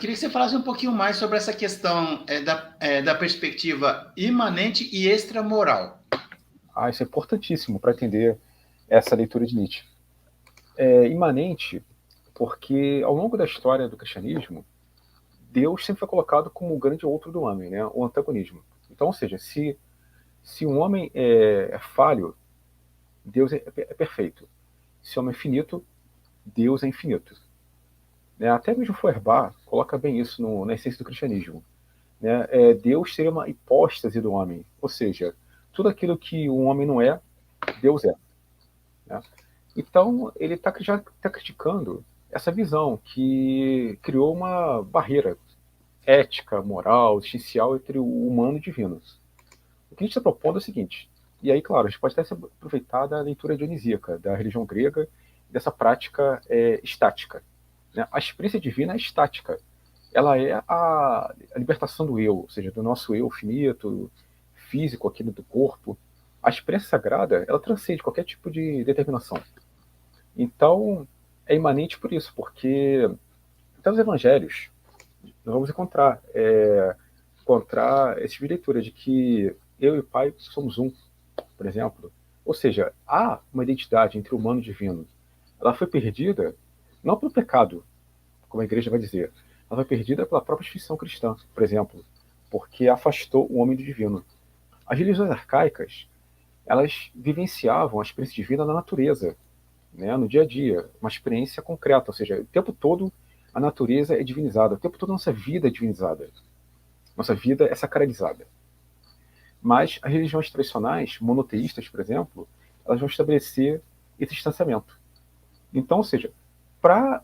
queria que você falasse um pouquinho mais sobre essa questão da perspectiva imanente e extramoral. Isso é importantíssimo para entender essa leitura de Nietzsche. Imanente, porque ao longo da história do cristianismo, Deus sempre foi colocado como o grande outro do homem, né? O antagonismo. Então, ou seja, se um homem é falho, Deus é perfeito. Se o homem é finito, Deus é infinito. Né? Até mesmo Feuerbach coloca bem isso na essência do cristianismo. Né? Deus seria uma hipóstase do homem, ou seja, tudo aquilo que um homem não é, Deus é. Né? Então, ele já está criticando essa visão que criou uma barreira ética, moral, existencial entre o humano e o divino. O que a gente está propondo é o seguinte, e aí, claro, a gente pode até se aproveitar da leitura dionisíaca, da religião grega, dessa prática estática. Né? A experiência divina é estática. Ela é a libertação do eu, ou seja, do nosso eu finito, físico aqui do corpo. A experiência sagrada, ela transcende qualquer tipo de determinação. Então, é imanente por isso, porque até os evangelhos, nós vamos encontrar esse tipo de leitura de que eu e o Pai somos um, por exemplo. Ou seja, há uma identidade entre o humano e o divino. Ela foi perdida não pelo pecado, como a igreja vai dizer, ela foi perdida pela própria instituição cristã, por exemplo, porque afastou o homem do divino. As religiões arcaicas, elas vivenciavam a experiência divina na natureza, né, no dia a dia, uma experiência concreta, ou seja, o tempo todo a natureza é divinizada, o tempo todo a nossa vida é divinizada, nossa vida é sacralizada. Mas as religiões tradicionais, monoteístas, por exemplo, elas vão estabelecer esse distanciamento. Então, ou seja, para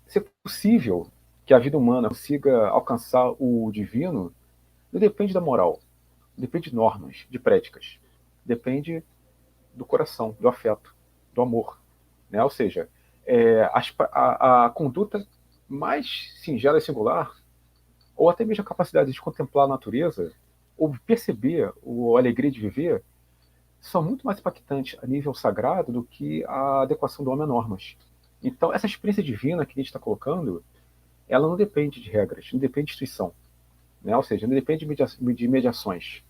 ser possível que a vida humana consiga alcançar o divino, não depende da moral, depende de normas, de prédicas, depende do coração, do afeto, do amor. Né? Ou seja, a conduta mais singela e singular, ou até mesmo a capacidade de contemplar a natureza, ou perceber a alegria de viver, são muito mais impactantes a nível sagrado do que a adequação do homem a normas. Então, essa experiência divina que a gente está colocando, ela não depende de regras, não depende de instituição. Né? Ou seja, não depende de mediações.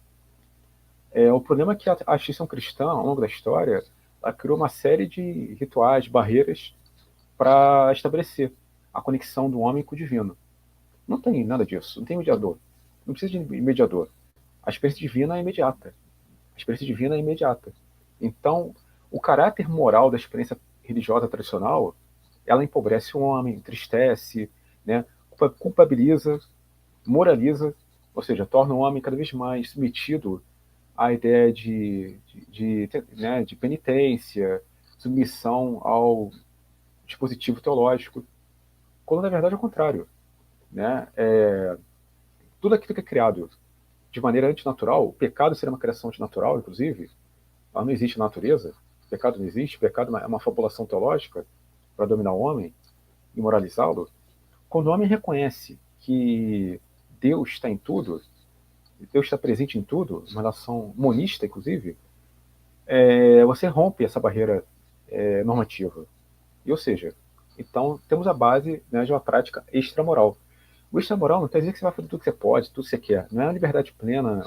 O problema é que a instituição cristã, ao longo da história, ela criou uma série de rituais, barreiras, para estabelecer a conexão do homem com o divino. Não tem nada disso, não tem mediador. Não precisa de mediador. A experiência divina é imediata. A experiência divina é imediata. Então, o caráter moral da experiência religiosa tradicional, ela empobrece o homem, entristece, né, culpabiliza, moraliza, ou seja, torna o homem cada vez mais submetido à ideia de penitência, submissão ao dispositivo teológico, quando na verdade é o contrário. Né? Tudo aquilo que é criado de maneira antinatural, o pecado seria uma criação antinatural, inclusive, ela não existe na natureza, o pecado não existe, o pecado é uma fabulação teológica para dominar o homem e moralizá-lo. Quando o homem reconhece que Deus está em tudo, Deus está presente em tudo, uma relação monista, inclusive, você rompe essa barreira normativa. E, ou seja, então temos a base, né, de uma prática extramoral. O extramoral não quer dizer que você vai fazer tudo que você pode, tudo que você quer. Não é uma liberdade plena,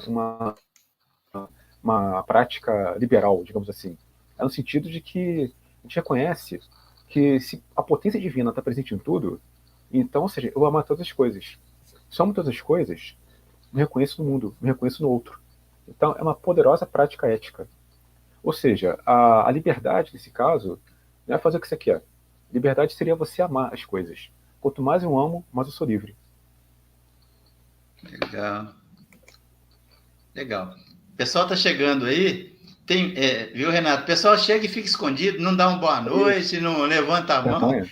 uma prática liberal, digamos assim. É no sentido de que a gente reconhece que se a potência divina está presente em tudo, então, ou seja, eu vou amar todas as coisas. Se eu amo todas as coisas, me reconheço no mundo, me reconheço no outro. Então, é uma poderosa prática ética. Ou seja, a liberdade, nesse caso, não é fazer o que você quer. Liberdade seria você amar as coisas. Quanto mais eu amo, mais eu sou livre. Legal. Legal. O pessoal está chegando aí. Viu, Renato? O pessoal chega e fica escondido, não dá uma boa noite, não levanta a mão.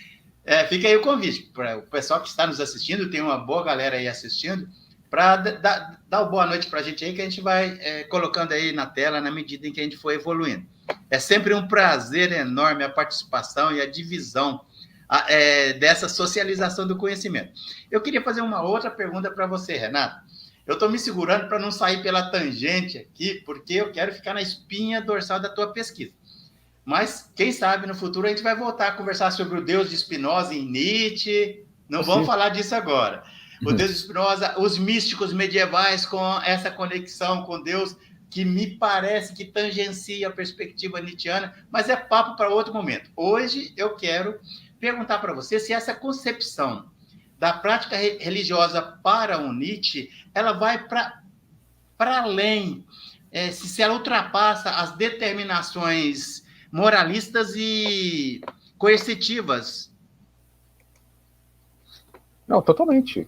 Fica aí o convite para o pessoal que está nos assistindo, tem uma boa galera aí assistindo, para dar uma boa noite para a gente aí, que a gente vai colocando aí na tela na medida em que a gente for evoluindo. É sempre um prazer enorme a participação e a divisão dessa socialização do conhecimento. Eu queria fazer uma outra pergunta para você, Renato. Eu estou me segurando para não sair pela tangente aqui, porque eu quero ficar na espinha dorsal da tua pesquisa. Mas, quem sabe, no futuro a gente vai voltar a conversar sobre o Deus de Spinoza em Nietzsche, Não vamos falar disso agora. O Deus de Spinoza, os místicos medievais com essa conexão com Deus, que me parece que tangencia a perspectiva nietzschiana, mas é papo para outro momento. Hoje eu quero perguntar para você se essa concepção da prática religiosa para o Nietzsche, ela vai para além, se ela ultrapassa as determinações moralistas e coercitivas. Não, totalmente.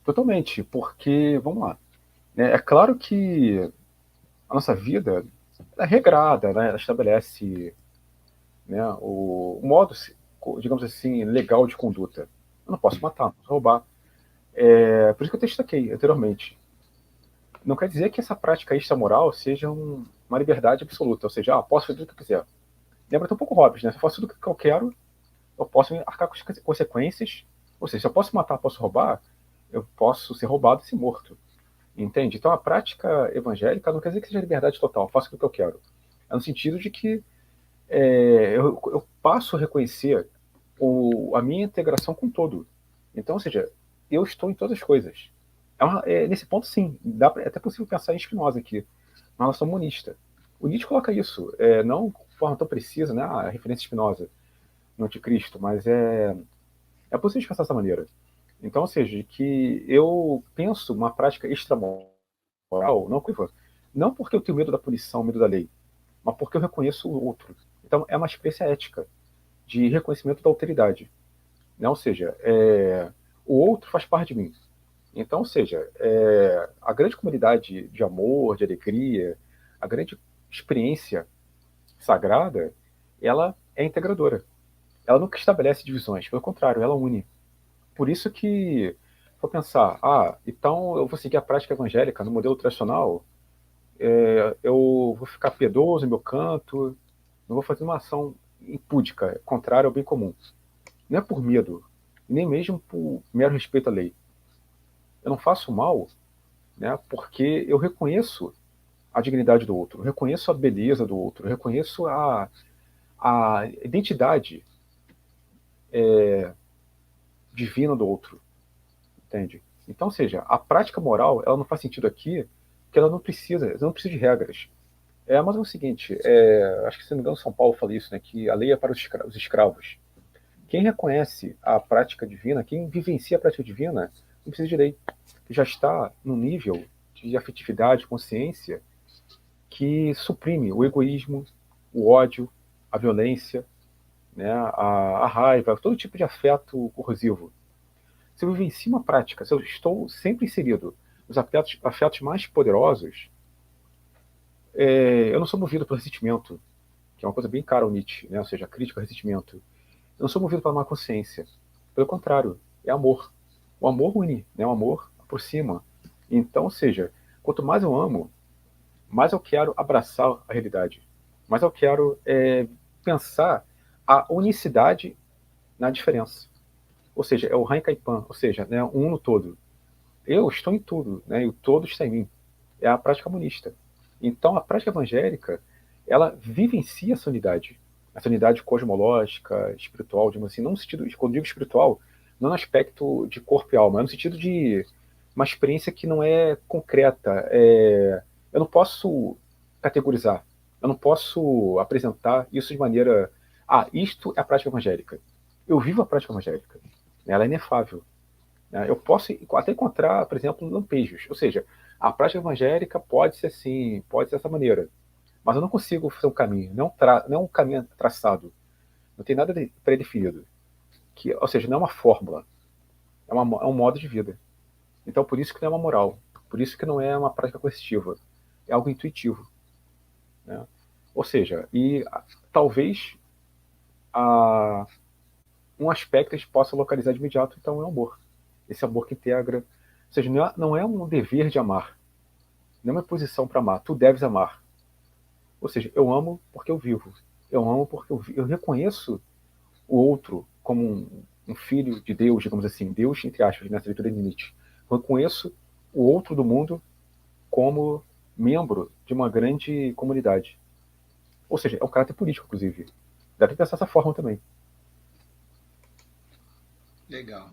Totalmente, porque, vamos lá, é claro que a nossa vida é regrada, né? Ela estabelece, né, o modo, digamos assim, legal de conduta. Eu não posso matar, não posso roubar. Por isso que eu destaquei anteriormente. Não quer dizer que essa prática extramoral seja uma liberdade absoluta, ou seja, posso fazer o que eu quiser. Lembra até um pouco Hobbes, né? Se eu faço tudo o que eu quero, eu posso arcar com as consequências. Ou seja, se eu posso matar, posso roubar, eu posso ser roubado e ser morto. Entende? Então a prática evangélica não quer dizer que seja liberdade total, eu faço o que eu quero. É no sentido de que eu passo a reconhecer a minha integração com o todo. Então, ou seja, eu estou em todas as coisas. Nesse ponto, sim, é até possível pensar em Spinoza aqui, na relação monista. O Nietzsche coloca isso, não de forma tão precisa, né, a referência a Spinoza no Anticristo, mas é possível pensar dessa maneira. Então, ou seja, que eu penso uma prática extramoral, não porque eu tenho medo da punição, medo da lei, mas porque eu reconheço o outro. Então, é uma experiência ética de reconhecimento da alteridade. Né? Ou seja, o outro faz parte de mim. Então, ou seja, a grande comunidade de amor, de alegria, a grande experiência sagrada, ela é integradora. Ela nunca estabelece divisões, pelo contrário, ela une. Por isso que, vou pensar, então eu vou seguir a prática evangélica no modelo tradicional, eu vou ficar piedoso no meu canto, não vou fazer uma ação impúdica, contrária ao bem comum. Não é por medo, nem mesmo por mero respeito à lei. Eu não faço mal, né, porque eu reconheço a dignidade do outro, eu reconheço a beleza do outro, eu reconheço a identidade divina do outro, entende? Então, ou seja, a prática moral, ela não faz sentido aqui, porque ela não precisa de regras. Mas é o seguinte, acho que se não me engano São Paulo fala isso, né, que a lei é para os escravos. Quem reconhece a prática divina, quem vivencia a prática divina, não precisa de lei. Já está no nível de afetividade, consciência, que suprime o egoísmo, o ódio, a violência, né, a raiva, todo tipo de afeto corrosivo. Se eu vivencio uma prática, se eu estou sempre inserido nos afetos mais poderosos, eu não sou movido pelo ressentimento, que é uma coisa bem cara ao Nietzsche, né? Ou seja, a crítica ao ressentimento. Eu não sou movido pela má consciência. Pelo contrário, é amor. O amor une, né? O amor aproxima. Então, ou seja, quanto mais eu amo, mais eu quero abraçar a realidade. Mais eu quero pensar a unicidade na diferença. Ou seja, é o Rain Kaipan, ou seja, né, um no todo. Eu estou em tudo, né, e o todo está em mim. É a prática monista. Então, a prática evangélica, ela vivencia essa unidade cosmológica, espiritual, digamos assim, não no sentido, quando digo espiritual, não no aspecto de corpo e alma, é no sentido de uma experiência que não é concreta. Eu não posso categorizar, eu não posso apresentar isso de maneira, isto é a prática evangélica. Eu vivo a prática evangélica, ela é inefável. Eu posso até encontrar, por exemplo, lampejos, ou seja, a prática evangélica pode ser assim, pode ser dessa maneira, mas eu não consigo fazer um caminho, não é um caminho traçado, não tem nada pré-definido, ou seja, não é uma fórmula, é um modo de vida. Então, por isso que não é uma moral, por isso que não é uma prática coercitiva, é algo intuitivo. Né? Ou seja, talvez um aspecto a gente possa localizar de imediato, então é o amor. Esse amor que integra, ou seja, não é um dever de amar, não é uma posição para amar, tu deves amar. Ou seja, eu amo porque eu vivo, eu amo porque eu reconheço o outro como um filho de Deus, digamos assim, Deus entre aspas, nessa leitura de Nietzsche. Eu reconheço o outro do mundo como membro de uma grande comunidade. Ou seja, é um caráter político, inclusive. Dá para pensar dessa forma também. Legal.